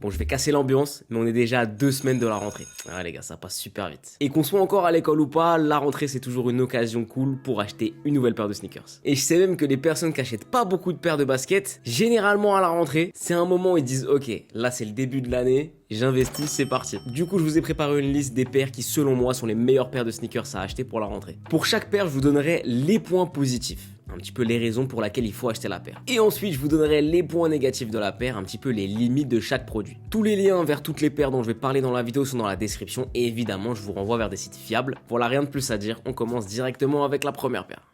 Bon, je vais casser l'ambiance, mais on est déjà à 2 semaines de la rentrée. Ouais les gars, ça passe super vite. Et qu'on soit encore à l'école ou pas, la rentrée c'est toujours une occasion cool pour acheter une nouvelle paire de sneakers. Et je sais même que les personnes qui achètent pas beaucoup de paires de baskets, généralement à la rentrée, c'est un moment où ils disent ok, là c'est le début de l'année, j'investis, c'est parti. Du coup, je vous ai préparé une liste des paires qui selon moi sont les meilleures paires de sneakers à acheter pour la rentrée. Pour chaque paire, je vous donnerai les points positifs. Un petit peu les raisons pour lesquelles il faut acheter la paire. Et ensuite, je vous donnerai les points négatifs de la paire, un petit peu les limites de chaque produit. Tous les liens vers toutes les paires dont je vais parler dans la vidéo sont dans la description et évidemment, je vous renvoie vers des sites fiables. Voilà, rien de plus à dire, on commence directement avec la première paire.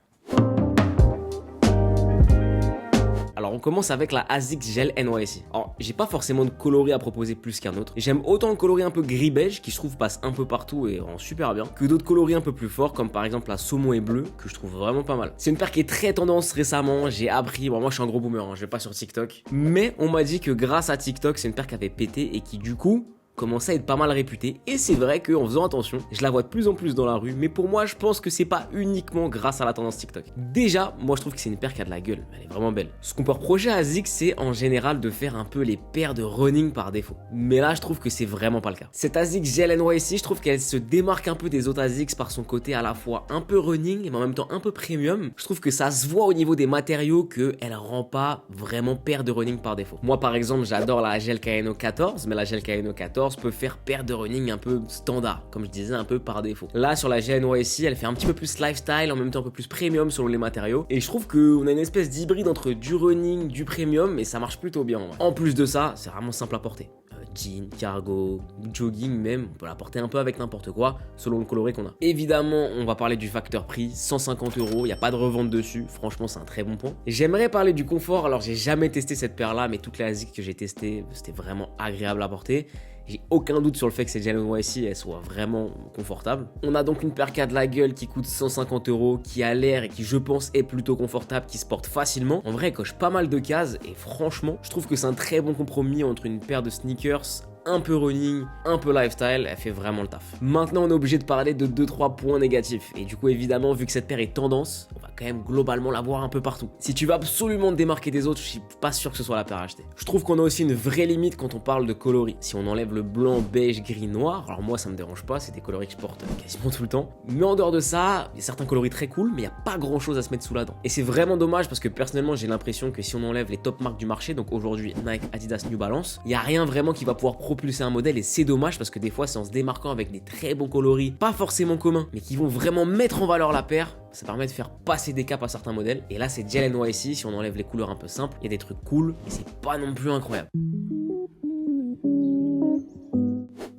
Alors on commence avec la ASICS Gel NYC. Alors j'ai pas forcément de coloris à proposer plus qu'un autre. J'aime autant le coloris un peu gris beige qui je trouve passe un peu partout et rend super bien, que d'autres coloris un peu plus forts comme par exemple la saumon et bleu que je trouve vraiment pas mal. C'est une paire qui est très tendance récemment, j'ai appris, bon moi je suis un gros boomer, je vais pas sur TikTok, mais on m'a dit que grâce à TikTok c'est une paire qui avait pété et qui du coup commence à être pas mal réputée et c'est vrai qu'en faisant attention, je la vois de plus en plus dans la rue, mais pour moi je pense que c'est pas uniquement grâce à la tendance TikTok. Déjà, moi je trouve que c'est une paire qui a de la gueule, elle est vraiment belle. Ce qu'on peut reprocher à ASICS, c'est en général de faire un peu les paires de running par défaut. Mais là je trouve que c'est vraiment pas le cas. Cette ASICS Gel NYC, je trouve qu'elle se démarque un peu des autres ASICS par son côté à la fois un peu running mais en même temps un peu premium. Je trouve que ça se voit au niveau des matériaux qu'elle rend pas vraiment paire de running par défaut. Moi par exemple j'adore la Gel Kayano 14, mais la Gel Kayano 14 peut faire paire de running un peu standard, comme je disais, un peu par défaut. Là, sur la GNYC, elle fait un petit peu plus lifestyle, en même temps un peu plus premium selon les matériaux. Et je trouve qu'on a une espèce d'hybride entre du running, du premium, et ça marche plutôt bien. En plus de ça, c'est vraiment simple à porter. Jean, cargo, jogging même, on peut la porter un peu avec n'importe quoi, selon le coloris qu'on a. Évidemment, on va parler du facteur prix, 150 €, il n'y a pas de revente dessus, franchement c'est un très bon point. J'aimerais parler du confort, alors j'ai jamais testé cette paire là, mais toutes les ASICS que j'ai testées, c'était vraiment agréable à porter. J'ai aucun doute sur le fait que cette Gel NYC elle soit vraiment confortable. On a donc une paire qui a de la gueule, qui coûte 150 €, qui a l'air et qui je pense est plutôt confortable, qui se porte facilement. En vrai elle coche pas mal de cases et franchement je trouve que c'est un très bon compromis entre une paire de sneakers un peu running, un peu lifestyle, elle fait vraiment le taf. Maintenant on est obligé de parler de 2-3 points négatifs et du coup évidemment vu que cette paire est tendance, on va quand même globalement la voir un peu partout. Si tu veux absolument te démarquer des autres, je suis pas sûr que ce soit la paire à acheter. Je trouve qu'on a aussi une vraie limite quand on parle de coloris. Si on enlève le blanc, beige, gris, noir, alors moi ça me dérange pas, c'est des coloris que je porte quasiment tout le temps. Mais en dehors de ça, il y a certains coloris très cool, mais il n'y a pas grand chose à se mettre sous la dent. Et c'est vraiment dommage parce que personnellement j'ai l'impression que si on enlève les top marques du marché, donc aujourd'hui Nike, Adidas, New Balance, il n'y a rien vraiment qui va pouvoir propulser un modèle et c'est dommage parce que des fois c'est en se démarquant avec des très bons coloris, pas forcément communs, mais qui vont vraiment mettre en valeur la paire. Ça permet de faire passer des caps à certains modèles. Et là, c'est Gel NYC. Si on enlève les couleurs un peu simples, il y a des trucs cool, mais c'est pas non plus incroyable.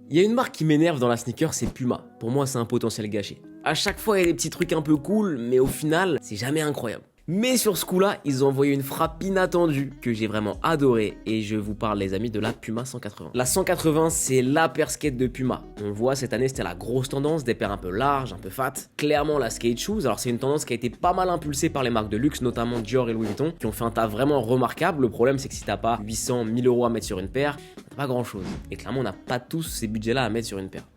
Il y a une marque qui m'énerve dans la sneaker, c'est Puma. Pour moi, c'est un potentiel gâché. À chaque fois, il y a des petits trucs un peu cool, mais au final, c'est jamais incroyable. Mais sur ce coup-là, ils ont envoyé une frappe inattendue que j'ai vraiment adorée et je vous parle les amis de la Puma 180. La 180 c'est la paire skate de Puma. On voit cette année c'était la grosse tendance, des paires un peu larges, un peu fat. Clairement la skate shoes, alors c'est une tendance qui a été pas mal impulsée par les marques de luxe, notamment Dior et Louis Vuitton, qui ont fait un tas vraiment remarquable. Le problème c'est que si t'as pas 800, 1000 € à mettre sur une paire, t'as pas grand chose. Et clairement on n'a pas tous ces budgets là à mettre sur une paire.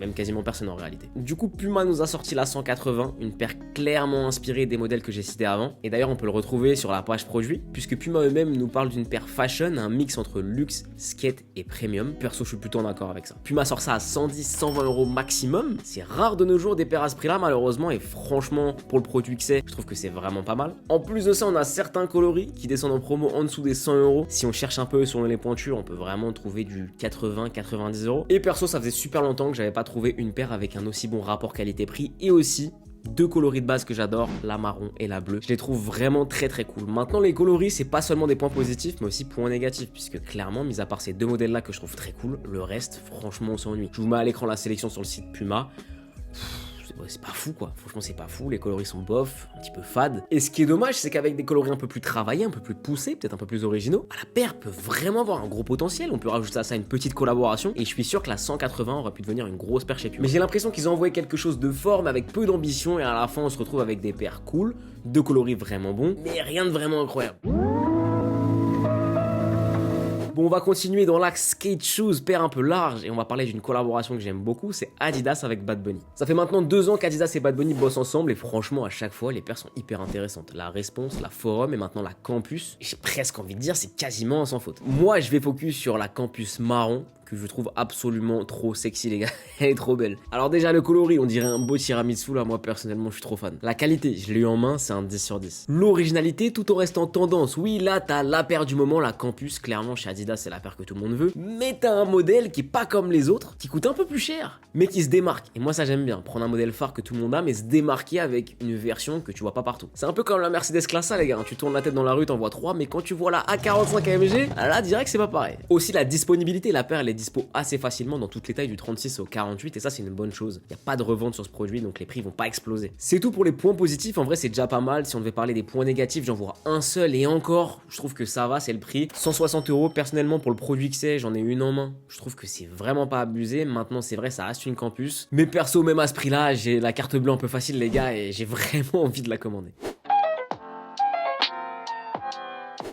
Même quasiment personne en réalité. Du coup Puma nous a sorti la 180, une paire clairement inspirée des modèles que j'ai cités avant. Et d'ailleurs on peut le retrouver sur la page produit puisque Puma eux-mêmes nous parlent d'une paire fashion, un mix entre luxe, skate et premium. Perso je suis plutôt d'accord avec ça. Puma sort ça à 110-120 € maximum. C'est rare de nos jours des paires à ce prix là malheureusement et franchement pour le produit que c'est, je trouve que c'est vraiment pas mal. En plus de ça on a certains coloris qui descendent en promo en dessous des 100 €. Si on cherche un peu sur les pointures on peut vraiment trouver du 80-90 €. Et perso ça faisait super longtemps que j'avais pas trouvé une paire avec un aussi bon rapport qualité-prix et aussi deux coloris de base que j'adore, la marron et la bleue. Je les trouve vraiment très cool. Maintenant les coloris c'est pas seulement des points positifs mais aussi points négatifs puisque clairement mis à part ces deux modèles là que je trouve très cool, le reste franchement on s'ennuie. Je vous mets à l'écran la sélection sur le site Puma. C'est pas fou quoi, franchement c'est pas fou, les coloris sont bof, un petit peu fades. Et ce qui est dommage c'est qu'avec des coloris un peu plus travaillés, un peu plus poussés, peut-être un peu plus originaux, la paire peut vraiment avoir un gros potentiel, on peut rajouter à ça une petite collaboration et je suis sûr que la 180 aurait pu devenir une grosse paire chez Puma. Mais j'ai l'impression qu'ils ont envoyé quelque chose de fort mais avec peu d'ambition et à la fin on se retrouve avec des paires cool, deux coloris vraiment bons, mais rien de vraiment incroyable. Bon, on va continuer dans l'axe skate shoes, paire un peu large, et on va parler d'une collaboration que j'aime beaucoup, c'est Adidas avec Bad Bunny. Ça fait maintenant 2 ans qu'Adidas et Bad Bunny bossent ensemble, et franchement, à chaque fois, les paires sont hyper intéressantes. La Response, la Forum, et maintenant la Campus, j'ai presque envie de dire, c'est quasiment sans faute. Moi, je vais focus sur la Campus marron, que je trouve absolument trop sexy, les gars. Elle est trop belle. Alors déjà, le coloris, on dirait un beau tiramisu, là, moi personnellement je suis trop fan. La qualité, je l'ai eu en main, c'est un 10 sur 10. L'originalité, tout en restant tendance. Oui, là t'as la paire du moment, la Campus, clairement chez Adidas c'est la paire que tout le monde veut, mais t'as un modèle qui est pas comme les autres, qui coûte un peu plus cher, mais qui se démarque. Et moi ça j'aime bien, prendre un modèle phare que tout le monde a, mais se démarquer avec une version que tu vois pas partout. C'est un peu comme la Mercedes Classe A, les gars, tu tournes la tête dans la rue, t'en vois 3, mais quand tu vois la A45 AMG, là direct c'est pas pareil. Aussi la disponibilité, la paire elle est dispo assez facilement dans toutes les tailles du 36 au 48, et ça c'est une bonne chose. Il n'y a pas de revente sur ce produit, donc les prix vont pas exploser. C'est tout pour les points positifs, en vrai c'est déjà pas mal. Si on devait parler des points négatifs, j'en vois un seul, et encore, je trouve que ça va, c'est le prix. 160 €, personnellement pour le produit que c'est, j'en ai une en main. Je trouve que c'est vraiment pas abusé. Maintenant c'est vrai, ça reste une Campus. Mais perso, même à ce prix-là, j'ai la carte bleue un peu facile les gars, et j'ai vraiment envie de la commander.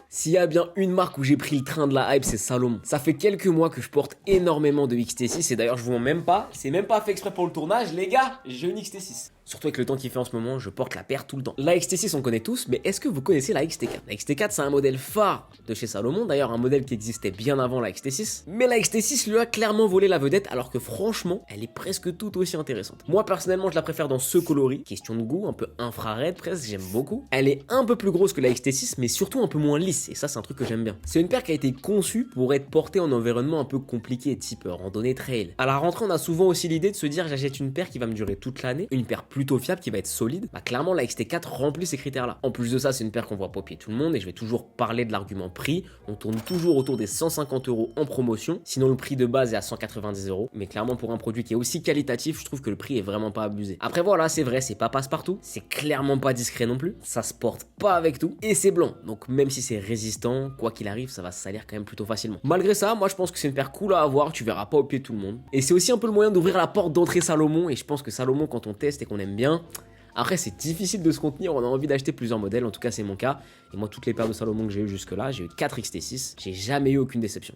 S'il y a bien une marque où j'ai pris le train de la hype, c'est Salomon. Ça fait quelques mois que je porte énormément de XT6, et d'ailleurs je vous mens même pas, c'est même pas fait exprès pour le tournage, les gars, j'ai une XT6. Surtout avec le temps qu'il fait en ce moment, je porte la paire tout le temps. La XT6 on connaît tous, mais est-ce que vous connaissez la XT4? La XT4 c'est un modèle phare de chez Salomon, d'ailleurs un modèle qui existait bien avant la XT6. Mais la XT6 lui a clairement volé la vedette, alors que franchement, elle est presque tout aussi intéressante. Moi personnellement je la préfère dans ce coloris, question de goût, un peu infrared presque, j'aime beaucoup. Elle est un peu plus grosse que la XT6, mais surtout un peu moins lisse, et ça c'est un truc que j'aime bien. C'est une paire qui a été conçue pour être portée en environnement un peu compliqué, type randonnée trail. À la rentrée on a souvent aussi l'idée de se dire j'achète une paire qui va me durer toute l'année, une paire plutôt fiable qui va être solide. Bah clairement la XT4 remplit ces critères là. En plus de ça c'est une paire qu'on voit pas au pied tout le monde, et je vais toujours parler de l'argument prix. On tourne toujours autour des 150 € en promotion, sinon le prix de base est à 190 €, mais clairement pour un produit qui est aussi qualitatif, je trouve que le prix est vraiment pas abusé. Après voilà, c'est vrai, c'est pas passe-partout, c'est clairement pas discret non plus, ça se porte pas avec tout, et c'est blanc, donc même si c'est résistant, quoi qu'il arrive, ça va se salir quand même plutôt facilement. Malgré ça, moi je pense que c'est une paire cool à avoir, tu verras pas au pied de tout le monde. Et c'est aussi un peu le moyen d'ouvrir la porte d'entrée Salomon, et je pense que Salomon, quand on teste et qu'on aime bien, après c'est difficile de se contenir, on a envie d'acheter plusieurs modèles, en tout cas c'est mon cas. Et moi toutes les paires de Salomon que j'ai eu jusque là, j'ai eu 4 XT6, j'ai jamais eu aucune déception.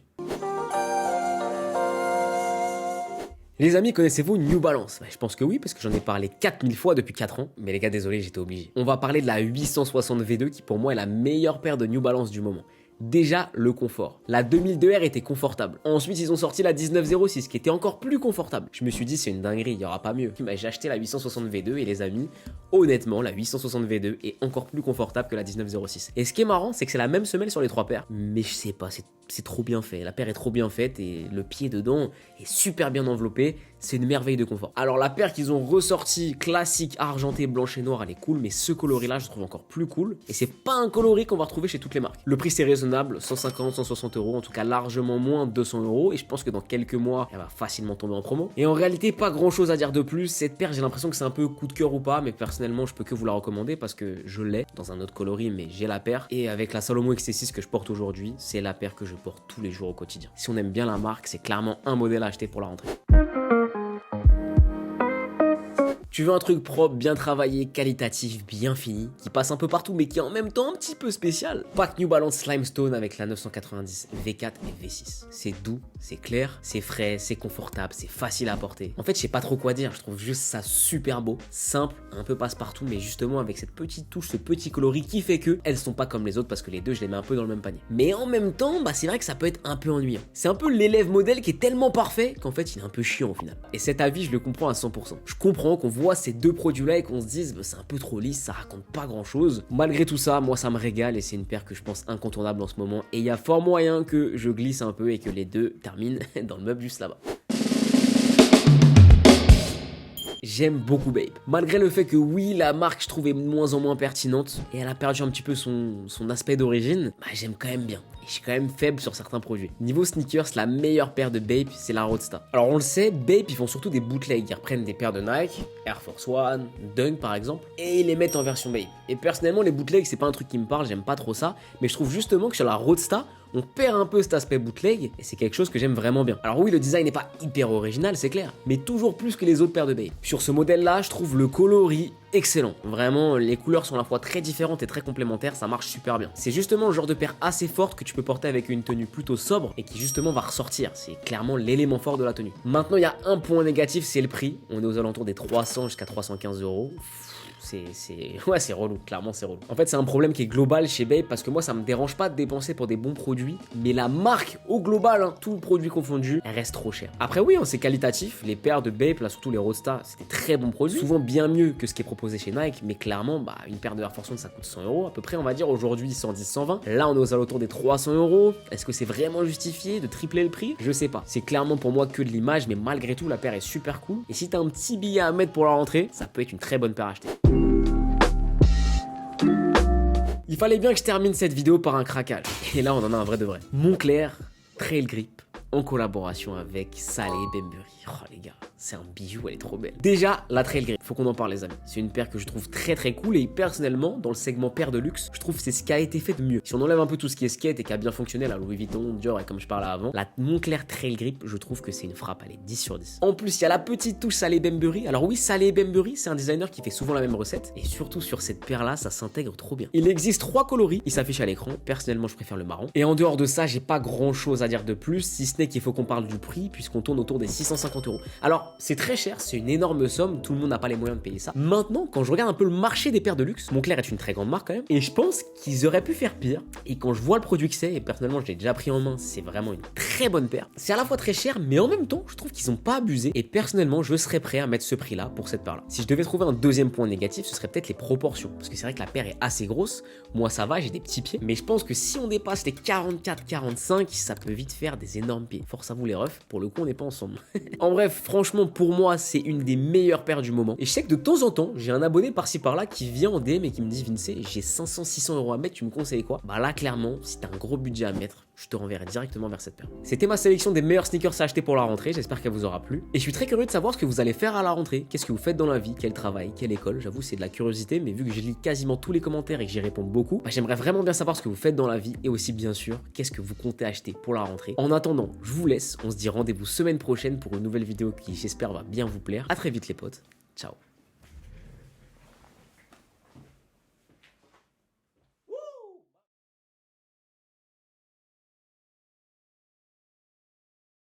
Les amis, connaissez-vous New Balance? Je pense que oui, parce que j'en ai parlé 4000 fois depuis 4 ans. Mais les gars, désolé, j'étais obligé. On va parler de la 860 V2 qui pour moi est la meilleure paire de New Balance du moment. Déjà, le confort. La 2002R était confortable. Ensuite, ils ont sorti la 1906 qui était encore plus confortable. Je me suis dit, c'est une dinguerie, il n'y aura pas mieux. J'ai acheté la 860 V2 et les amis, honnêtement, la 860 V2 est encore plus confortable que la 1906. Et ce qui est marrant, c'est que c'est la même semelle sur les 3 paires. Mais je sais pas, c'est trop bien fait. La paire est trop bien faite et le pied dedans est super bien enveloppé. C'est une merveille de confort. Alors la paire qu'ils ont ressorti, classique, argenté, blanche et noire, elle est cool, mais ce coloris-là, je trouve encore plus cool. Et c'est pas un coloris qu'on va retrouver chez toutes les marques. Le prix c'est raisonnable, 150, 160 €, en tout cas largement moins de 200 €. Et je pense que dans quelques mois, elle va facilement tomber en promo. Et en réalité, pas grand-chose à dire de plus. Cette paire, j'ai l'impression que c'est un peu coup de cœur ou pas, mais personnellement, je peux que vous la recommander parce que je l'ai dans un autre coloris, mais j'ai la paire. Et avec la Salomon XT6 que je porte aujourd'hui, c'est la paire que je porte tous les jours au quotidien. Si on aime bien la marque, c'est clairement un modèle à acheter pour la rentrée. Tu veux un truc propre, bien travaillé, qualitatif, bien fini, qui passe un peu partout mais qui est en même temps un petit peu spécial? Pack New Balance Limestone avec la 990 V4 et V6. C'est doux, c'est clair, c'est frais, c'est confortable, c'est facile à porter. En fait, je sais pas trop quoi dire, je trouve juste ça super beau, simple, un peu passe-partout, mais justement avec cette petite touche, ce petit coloris qui fait que elles sont pas comme les autres parce que les deux, je les mets un peu dans le même panier. Mais en même temps, c'est vrai que ça peut être un peu ennuyant. C'est un peu l'élève modèle qui est tellement parfait qu'en fait, il est un peu chiant au final. Et cet avis, je le comprends à 100%. Je comprends qu'on voit ces deux produits-là et qu'on se dise c'est un peu trop lisse, ça raconte pas grand-chose. Malgré tout ça, moi ça me régale et c'est une paire que je pense incontournable en ce moment. Et il y a fort moyen que je glisse un peu et que les deux terminent dans le meuble juste là-bas. J'aime beaucoup Bape. Malgré le fait que oui, la marque je trouve est de moins en moins pertinente et elle a perdu un petit peu son aspect d'origine, j'aime quand même bien. Et je suis quand même faible sur certains produits. Niveau sneakers, la meilleure paire de Bape, c'est la Roadster. Alors on le sait, Bape ils font surtout des bootlegs. Ils reprennent des paires de Nike, Air Force One, Dunk par exemple, et ils les mettent en version Bape. Et personnellement les bootlegs c'est pas un truc qui me parle, j'aime pas trop ça, mais je trouve justement que sur la Roadster, On perd un peu cet aspect bootleg et c'est quelque chose que j'aime vraiment bien. Alors oui, le design n'est pas hyper original, c'est clair, mais toujours plus que les autres paires de Babe. Sur ce modèle-là, je trouve le coloris excellent. Vraiment, les couleurs sont à la fois très différentes et très complémentaires, ça marche super bien. C'est justement le genre de paire assez forte que tu peux porter avec une tenue plutôt sobre et qui justement va ressortir. C'est clairement l'élément fort de la tenue. Maintenant, il y a un point négatif, c'est le prix. On est aux alentours des 300 jusqu'à 315 €. Ouais, c'est relou, clairement c'est relou. En fait, c'est un problème qui est global chez Babe parce que moi, ça me dérange pas de dépenser pour des bons produits, mais la marque au global, hein, tout produit confondu, elle reste trop chère. Après, oui, hein, c'est qualitatif. Les paires de Babe, là, surtout les Roadster, c'est des très bons produits, souvent bien mieux que ce qui est proposé chez Nike, mais clairement, bah, une paire de Air Force One, ça coûte 100 € à peu près, on va dire aujourd'hui 110, 120. Là, on est aux alentours des 300 €. Est-ce que c'est vraiment justifié de tripler le prix? Je sais pas. C'est clairement pour moi que de l'image, mais malgré tout, la paire est super cool. Et si t'as un petit billet à mettre pour la rentrée, ça peut être une très bonne paire à acheter. Il fallait bien que je termine cette vidéo par un craquage. Et là, on en a un vrai de vrai. Moncler Trail Grip en collaboration avec Saleh Bembury. Oh les gars, c'est un bijou, elle est trop belle. Déjà, la Trail Grip, faut qu'on en parle les amis. C'est une paire que je trouve très très cool et personnellement, dans le segment paire de luxe, je trouve que c'est ce qui a été fait de mieux. Si on enlève un peu tout ce qui est skate et qui a bien fonctionné, la Louis Vuitton, Dior et comme je parlais avant, la Moncler Trail Grip, je trouve que c'est une frappe, elle est 10 sur 10. En plus, il y a la petite touche Saleh Bembury. Alors oui, Saleh Bembury, c'est un designer qui fait souvent la même recette et surtout sur cette paire là, ça s'intègre trop bien. Il existe 3 coloris, ils s'affichent à l'écran. Personnellement, je préfère le marron. Et en dehors de ça, j'ai pas grand chose à dire de plus, si ce n'est qu'il faut qu'on parle du prix puisqu'on tourne autour des 650 €. Alors, c'est très cher, c'est une énorme somme, tout le monde n'a pas les moyens de payer ça. Maintenant, quand je regarde un peu le marché des paires de luxe, Moncler est une très grande marque quand même, et je pense qu'ils auraient pu faire pire. Et quand je vois le produit que c'est, et personnellement je l'ai déjà pris en main, c'est vraiment une très bonne paire. C'est à la fois très cher, mais en même temps, je trouve qu'ils ont pas abusé, et personnellement, je serais prêt à mettre ce prix-là pour cette paire-là. Si je devais trouver un deuxième point négatif, ce serait peut-être les proportions, parce que c'est vrai que la paire est assez grosse. Moi ça va, j'ai des petits pieds, mais je pense que si on dépasse les 44-45, ça peut vite faire des énormes pieds. Force à vous les refs, pour le coup on n'est pas ensemble. En bref, franchement pour moi c'est une des meilleures paires du moment. Et je sais que de temps en temps, j'ai un abonné par-ci par-là qui vient en DM et qui me dit Vince, j'ai 500-600 € à mettre, tu me conseilles quoi? Bah là clairement, si t'as un gros budget à mettre, je te renverrai directement vers cette paire. C'était ma sélection des meilleurs sneakers à acheter pour la rentrée, j'espère qu'elle vous aura plu. Et je suis très curieux de savoir ce que vous allez faire à la rentrée. Qu'est-ce que vous faites dans la vie, quel travail, quelle école? J'avoue c'est de la curiosité, mais vu que je lis quasiment tous les commentaires et que j'y réponds beaucoup, bah, j'aimerais vraiment bien savoir ce que vous faites dans la vie et aussi bien sûr, qu'est-ce que vous comptez acheter pour la rentrée. En attendant, je vous laisse, on se dit rendez-vous semaine prochaine pour une nouvelle vidéo qui j'espère va bien vous plaire. À très vite les potes, ciao.